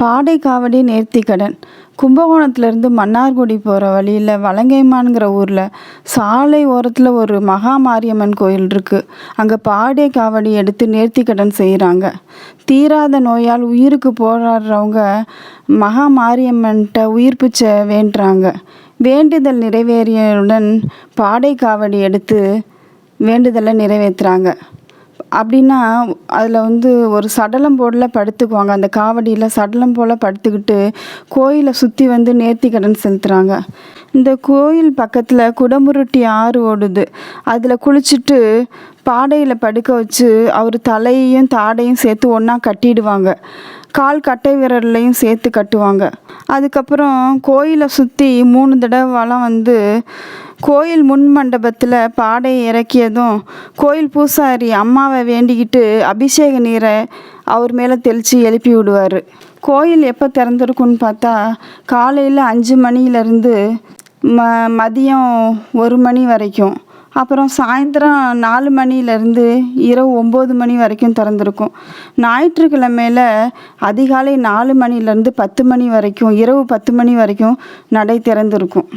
பாடை காவடி நேர்த்திக்கடன். கும்பகோணத்துலேருந்து மன்னார்குடி போகிற வழியில் வலங்கைமான்கிற ஊரில் சாலை ஓரத்தில் ஒரு மகா மாரியம்மன் கோயில் இருக்குது. அங்கே பாடை காவடி எடுத்து நேர்த்திக்கடன் செய்கிறாங்க. தீராத நோயால் உயிருக்கு போராடுறவங்க மகா மாரியம்மன்கிட்ட உயிர் பிச்சை வேண்டுறாங்க. வேண்டுதல் நிறைவேறியவுடன் பாடை காவடி எடுத்து வேண்டுதலை நிறைவேற்றுறாங்க. அப்படின்னா அதில் ஒரு சடலம் போல் படுத்துக்குவாங்க. அந்த காவடியில் சடலம் போல் படுத்துக்கிட்டு கோயிலை சுற்றி நேர்த்திக்கடன் செலுத்துகிறாங்க. இந்த கோயில் பக்கத்தில் குடமுருட்டி ஆறு ஓடுது. அதில் குளிச்சுட்டு பாடையில் படுக்க வச்சு அவர் தலையையும் தாடையும் சேர்த்து ஒன்றா கட்டிடுவாங்க. கால் கட்டை விரல்லையும் சேர்த்து கட்டுவாங்க. அதுக்கப்புறம் கோயிலை சுற்றி 3 தடவை வலம் கோயில் முன் மண்டபத்தில் பாடையை இறக்கியதும் கோயில் பூசாரி அம்மாவை வேண்டிக்கிட்டு அபிஷேக நீரை அவர் மேலே தெளித்து எழுப்பி விடுவார். கோயில் எப்போ திறந்துருக்குன்னு பார்த்தா காலையில் 5 மணிலேருந்து மதியம் 1 மணி வரைக்கும், அப்புறம் சாயந்தரம் 4 மணிலேருந்து இரவு 9 மணி வரைக்கும் திறந்துருக்கும். ஞாயிற்றுக்கிழமையில் அதிகாலை 4 மணிலேருந்து 10 மணி வரைக்கும், இரவு 10 மணி வரைக்கும் நடை திறந்துருக்கும்.